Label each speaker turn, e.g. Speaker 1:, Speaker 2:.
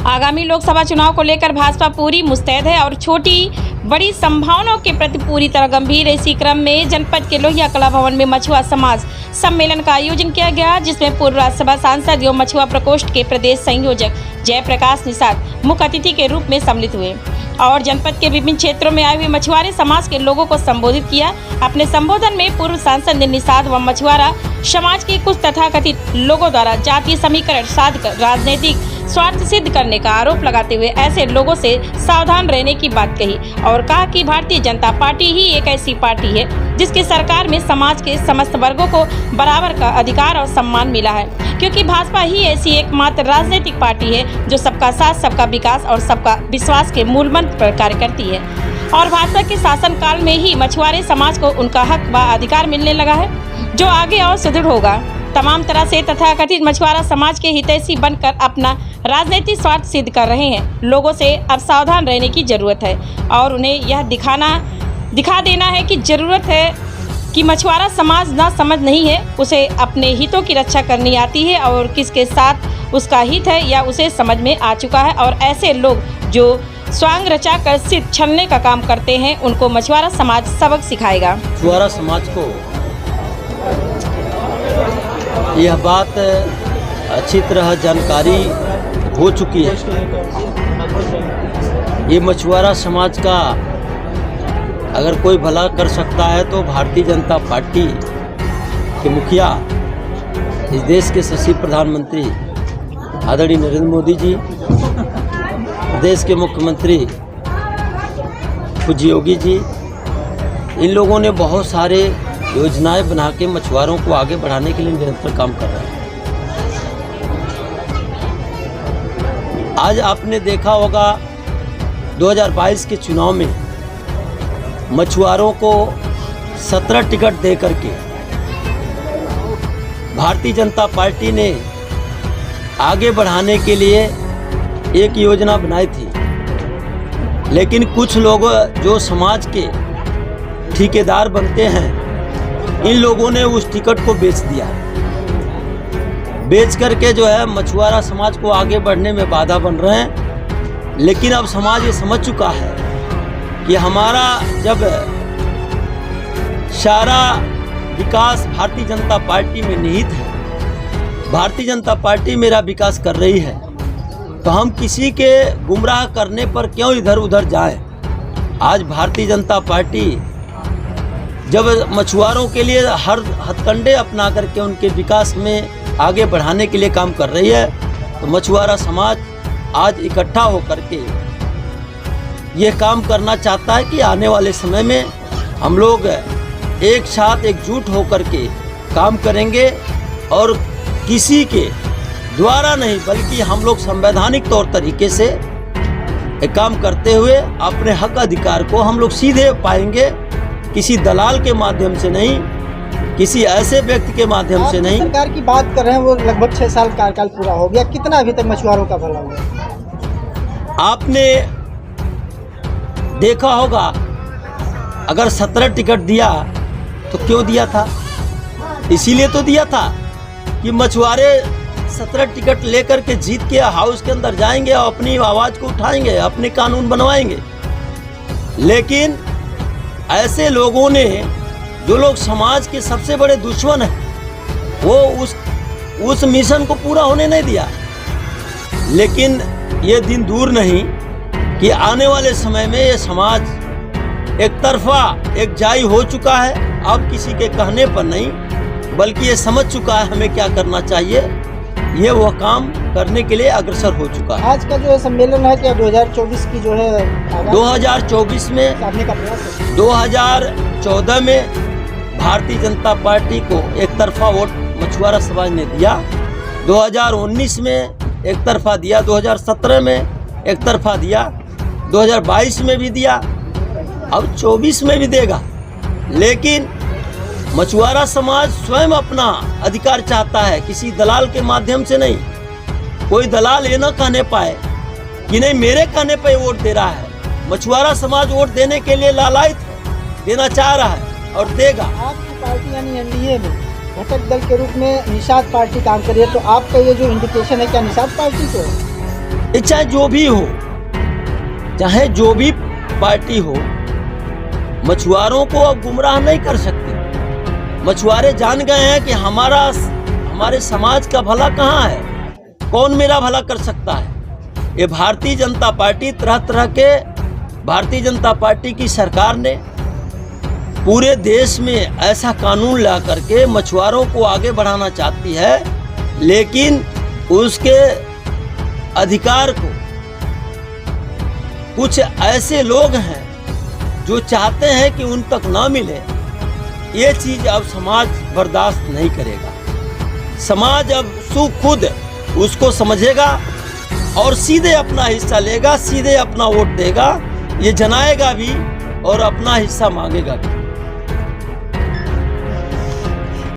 Speaker 1: आगामी लोकसभा चुनाव को लेकर भाजपा पूरी मुस्तैद है और छोटी बड़ी संभावनाओं के प्रति पूरी तरह गंभीर है। इसी क्रम में जनपद के लोहिया कला भवन में मछुआ समाज सम्मेलन का आयोजन किया गया, जिसमें पूर्व राज्यसभा सांसद एवं मछुआ प्रकोष्ठ के प्रदेश संयोजक जयप्रकाश निषाद मुख्य अतिथि के रूप में सम्मिलित हुए और जनपद के विभिन्न क्षेत्रों में आए हुए मछुआरे समाज के लोगों को संबोधित किया। अपने संबोधन में पूर्व सांसद ने निषाद व मछुआरा समाज के कुछ तथाकथित लोगों द्वारा जातीय समीकरण साधकर राजनीतिक स्वार्थ सिद्ध करने का आरोप लगाते हुए ऐसे लोगों से सावधान रहने की बात कही और कहा कि भारतीय जनता पार्टी ही एक ऐसी पार्टी है जिसकी सरकार में समाज के समस्त वर्गों को बराबर का अधिकार और सम्मान मिला है, क्योंकि भाजपा ही ऐसी एकमात्र राजनीतिक पार्टी है जो सबका साथ, सबका विकास और सबका विश्वास के मूल मंत्र पर कार्य करती है और भाजपा के शासनकाल में ही मछुआरे समाज को उनका हक व अधिकार मिलने लगा है, जो आगे और सुदृढ़ होगा। तमाम तरह से तथाकथित मछुआरा समाज के हितैषी बनकर अपना राजनीतिक स्वार्थ सिद्ध कर रहे हैं। लोगों से अब सावधान रहने की जरूरत है और उन्हें यह दिखा देना है कि जरूरत है कि मछुआरा समाज ना समझ नहीं है, उसे अपने हितों की रक्षा करनी आती है और किसके साथ उसका हित है या उसे समझ में आ चुका है और ऐसे लोग जो स्वांग रचा कर सिर्फ छलने का काम करते हैं, उनको मछुआरा समाज सबक सिखाएगा।
Speaker 2: मछुआरा समाज को यह बात अच्छी तरह जानकारी हो चुकी है। ये मछुआरा समाज का अगर कोई भला कर सकता है तो भारतीय जनता पार्टी के मुखिया, इस देश के यशस्वी प्रधानमंत्री आदरणीय नरेंद्र मोदी जी, देश के मुख्यमंत्री पूज्य योगी जी, इन लोगों ने बहुत सारे योजनाएं बना के मछुआरों को आगे बढ़ाने के लिए निरंतर काम कर रहे हैं। आज आपने देखा होगा 2022 के चुनाव में मछुआरों को 17 टिकट दे करके भारतीय जनता पार्टी ने आगे बढ़ाने के लिए एक योजना बनाई थी, लेकिन कुछ लोग जो समाज के ठेकेदार बनते हैं, इन लोगों ने उस टिकट को बेच दिया। बेच करके जो है मछुआरा समाज को आगे बढ़ने में बाधा बन रहे हैं। लेकिन अब समाज ये समझ चुका है कि हमारा जब सारा विकास भारतीय जनता पार्टी में निहित है, भारतीय जनता पार्टी मेरा विकास कर रही है, तो हम किसी के गुमराह करने पर क्यों इधर उधर जाएं। आज भारतीय जनता पार्टी जब मछुआरों के लिए हर हथकंडे अपना करके उनके विकास में आगे बढ़ाने के लिए काम कर रही है, तो मछुआरा समाज आज इकट्ठा होकर के ये काम करना चाहता है कि आने वाले समय में हम लोग एक साथ एकजुट होकर के काम करेंगे और किसी के द्वारा नहीं बल्कि हम लोग संवैधानिक तौर तरीके से एक काम करते हुए अपने हक अधिकार को हम लोग सीधे पाएंगे, किसी दलाल के माध्यम से नहीं, किसी ऐसे व्यक्ति के माध्यम से नहीं।
Speaker 3: सरकार की बात कर रहे हैं, वो लगभग 6 साल कार्यकाल पूरा हो गया, कितना अभी तक मछुआरों का भला हुआ?
Speaker 2: आपने देखा होगा, अगर 17 टिकट दिया तो क्यों दिया था? इसीलिए तो दिया था कि मछुआरे 17 टिकट लेकर के जीत के हाउस के अंदर जाएंगे और अपनी आवाज को उठाएंगे, अपने कानून बनवाएंगे। लेकिन ऐसे लोगों ने, जो लोग समाज के सबसे बड़े दुश्मन हैं, वो उस मिशन को पूरा होने नहीं दिया। लेकिन ये दिन दूर नहीं कि आने वाले समय में ये समाज एक तरफा एकजाई हो चुका है। अब किसी के कहने पर नहीं, बल्कि ये समझ चुका है हमें क्या करना चाहिए, ये वो काम करने के लिए अग्रसर हो चुका है।
Speaker 3: आज का जो सम्मेलन है, क्या 2024 की जो है
Speaker 2: 2024 में,
Speaker 3: साधने का प्रयास है?
Speaker 2: 2014 में भारतीय जनता पार्टी को एक तरफा वोट मछुआरा समाज ने दिया, 2019 में एक तरफा दिया, 2017 में एक तरफा दिया, 2022 में भी दिया, अब 24 में भी देगा। लेकिन मछुआरा समाज स्वयं अपना अधिकार चाहता है, किसी दलाल के माध्यम से नहीं। कोई दलाल ये न कहने पाए कि नहीं मेरे कहने पे वोट दे रहा है। मछुआरा समाज वोट देने के लिए लालायित है, देना चाह रहा है और देगा।
Speaker 3: आपकी पार्टी यानी एनडीए में घटक दल के रूप में निषाद पार्टी काम कर रही है, तो आपका ये जो इंडिकेशन है, क्या निषाद पार्टी को?
Speaker 2: ये चाहे जो भी हो, चाहे जो भी पार्टी हो, मछुआरों को अब गुमराह नहीं कर सकते। मछुआरे जान गए हैं कि हमारे समाज का भला कहाँ है, कौन मेरा भला कर सकता है। ये भारतीय जनता पार्टी भारतीय जनता पार्टी की सरकार ने पूरे देश में ऐसा कानून ला करके मछुआरों को आगे बढ़ाना चाहती है, लेकिन उसके अधिकार को कुछ ऐसे लोग हैं जो चाहते हैं कि उन तक ना मिले। ये चीज़ अब समाज बर्दाश्त नहीं करेगा। समाज अब खुद उसको समझेगा और सीधे अपना हिस्सा लेगा, सीधे अपना वोट देगा, ये जनाएगा भी और अपना हिस्सा मांगेगा भी।